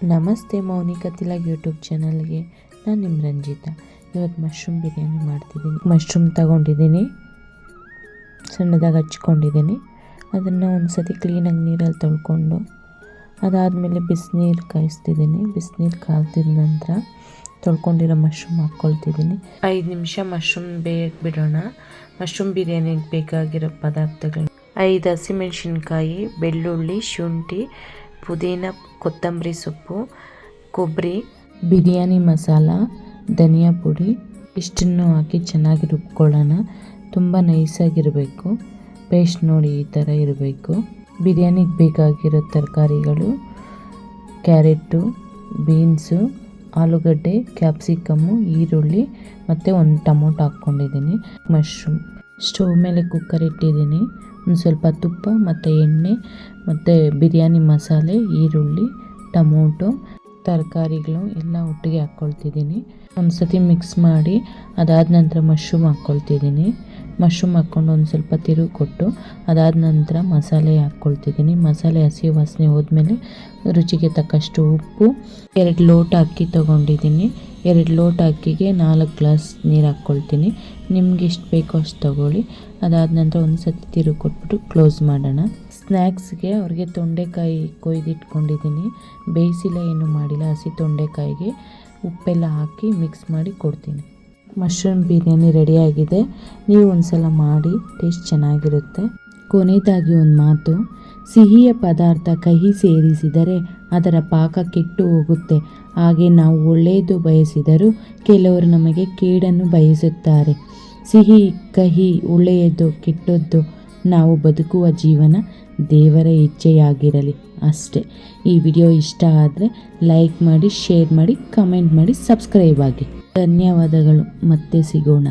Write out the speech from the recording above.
ನಮಸ್ತೆ ಮೌನಿಕಾ ತಿಲಕ್ ಯೂಟ್ಯೂಬ್ ಚಾನಲ್ಗೆ ನಾನು ನಿಮ್ಮ ರಂಜಿತಾ. ಇವತ್ತು ಮಶ್ರೂಮ್ ಬಿರಿಯಾನಿ ಮಾಡ್ತಿದ್ದೀನಿ. ಮಶ್ರೂಮ್ ತಗೊಂಡಿದ್ದೀನಿ, ಸಣ್ಣದಾಗಿ ಹಚ್ಕೊಂಡಿದ್ದೀನಿ. ಅದನ್ನು ಒಂದು ಸತಿ ಕ್ಲೀನಾಗಿ ನೀರಲ್ಲಿ ತೊಳ್ಕೊಂಡು ಅದಾದಮೇಲೆ ಬಿಸಿನೀರು ಕಾಯಿಸ್ತಿದ್ದೀನಿ. ಬಿಸಿನೀರು ಕಾಯ್ದಿದ ನಂತರ ತೊಳ್ಕೊಂಡಿರೋ ಮಶ್ರೂಮ್ ಹಾಕ್ಕೊಳ್ತಿದ್ದೀನಿ. 5 ನಿಮಿಷ ಮಶ್ರೂಮ್ ಬೇಯಕ್ಕೆ ಬಿಡೋಣ. ಮಶ್ರೂಮ್ ಬಿರಿಯಾನಿಗೆ ಬೇಕಾಗಿರೋ ಪದಾರ್ಥಗಳು: 5 ಹಸಿಮೆಣಸಿನ್ಕಾಯಿ, ಬೆಳ್ಳುಳ್ಳಿ, ಶುಂಠಿ, ಪುದೀನ, ಕೊತ್ತಂಬರಿ ಸೊಪ್ಪು, ಕೊಬ್ಬರಿ, ಬಿರಿಯಾನಿ ಮಸಾಲ, ಧನಿಯಾ ಪುಡಿ ಇಷ್ಟನ್ನು ಹಾಕಿ ಚೆನ್ನಾಗಿ ರುಬ್ಕೊಳ್ಳೋಣ. ತುಂಬ ನೈಸಾಗಿರಬೇಕು, ಪೇಸ್ಟ್ ನೋಡಿ ಈ ಥರ ಇರಬೇಕು. ಬಿರಿಯಾನಿಗೆ ಬೇಕಾಗಿರೋ ತರಕಾರಿಗಳು: ಕ್ಯಾರೆಟು, ಬೀನ್ಸು, ಆಲೂಗಡ್ಡೆ, ಕ್ಯಾಪ್ಸಿಕಮ್ಮು, ಈರುಳ್ಳಿ ಮತ್ತು ಒಂದು ಟೊಮೊಟೊ ಹಾಕ್ಕೊಂಡಿದ್ದೀನಿ. ಮಶ್ರೂಮ್ ಸ್ಟವ್ ಮೇಲೆ ಕುಕ್ಕರ್ ಇಟ್ಟಿದ್ದೀನಿ. ಒಂದು ಸ್ವಲ್ಪ ತುಪ್ಪ ಮತ್ತು ಎಣ್ಣೆ ಮತ್ತು ಬಿರಿಯಾನಿ ಮಸಾಲೆ, ಈರುಳ್ಳಿ, ಟೊಮೊಟೊ, ತರಕಾರಿಗಳು ಎಲ್ಲ ಒಟ್ಟಿಗೆ ಹಾಕ್ಕೊಳ್ತಿದ್ದೀನಿ. ಒಂದು ಸತಿ ಮಿಕ್ಸ್ ಮಾಡಿ ಅದಾದ ನಂತರ ಮಶ್ರೂಮ್ ಹಾಕ್ಕೊಳ್ತಿದ್ದೀನಿ. ಮಶ್ರೂಮ್ ಹಾಕ್ಕೊಂಡು ಒಂದು ಸ್ವಲ್ಪ ತಿರುವು ಕೊಟ್ಟು ಅದಾದ ನಂತರ ಮಸಾಲೆ ಹಾಕ್ಕೊಳ್ತಿದ್ದೀನಿ. ಮಸಾಲೆ ಹಸಿ ವಾಸನೆ ಹೋದ್ಮೇಲೆ ರುಚಿಗೆ ತಕ್ಕಷ್ಟು ಉಪ್ಪು, 2 ಲೋಟ ಅಕ್ಕಿ ತೊಗೊಂಡಿದ್ದೀನಿ. 2 ಲೋಟ ಅಕ್ಕಿಗೆ 4 ಗ್ಲಾಸ್ ನೀರು ಹಾಕ್ಕೊಳ್ತೀನಿ. ನಿಮ್ಗೆ ಎಷ್ಟು ಬೇಕೋ ಅಷ್ಟು ತೊಗೊಳ್ಳಿ. ಅದಾದ ನಂತರ ಒಂದು ಸತಿ ತಿರುವು ಕೊಟ್ಬಿಟ್ಟು ಕ್ಲೋಸ್ ಮಾಡೋಣ. ಸ್ನ್ಯಾಕ್ಸ್ಗೆ ಅವ್ರಿಗೆ ತೊಂಡೆಕಾಯಿ ಕೊಯ್ದಿಟ್ಕೊಂಡಿದ್ದೀನಿ. ಬೇಯಿಸಿಲ್ಲ, ಏನೂ ಮಾಡಿಲ್ಲ. ಹಸಿ ತೊಂಡೆಕಾಯಿಗೆ ಉಪ್ಪೆಲ್ಲ ಹಾಕಿ ಮಿಕ್ಸ್ ಮಾಡಿ ಕೊಡ್ತೀನಿ. ಮಶ್ರೂಮ್ ಬಿರಿಯಾನಿ ರೆಡಿಯಾಗಿದೆ. ನೀವು ಒಂದು ಸಲ ಮಾಡಿ, ಟೇಸ್ಟ್ ಚೆನ್ನಾಗಿರುತ್ತೆ. ಕೊನೆಯದಾಗಿ ಒಂದು ಮಾತು: ಸಿಹಿಯ ಪದಾರ್ಥ ಕಹಿ ಸೇರಿಸಿದರೆ ಅದರ ಪಾಕ ಕೆಟ್ಟು ಹೋಗುತ್ತೆ. ಹಾಗೆ ನಾವು ಒಳ್ಳೆಯದು ಬಯಸಿದರೂ ಕೆಲವರು ನಮಗೆ ಕೇಡನ್ನು ಬಯಸುತ್ತಾರೆ. ಸಿಹಿ, ಕಹಿ, ಒಳ್ಳೆಯದು, ಕೆಟ್ಟದ್ದು, ನಾವು ಬದುಕುವ ಜೀವನ ದೇವರ ಇಚ್ಛೆಯಾಗಿರಲಿ ಅಷ್ಟೇ. ಈ ವಿಡಿಯೋ ಇಷ್ಟ ಆದರೆ ಲೈಕ್ ಮಾಡಿ, ಶೇರ್ ಮಾಡಿ, ಕಮೆಂಟ್ ಮಾಡಿ, ಸಬ್ಸ್ಕ್ರೈಬ್ ಆಗಿ. ಧನ್ಯವಾದಗಳು. ಮತ್ತೆ ಸಿಗೋಣ.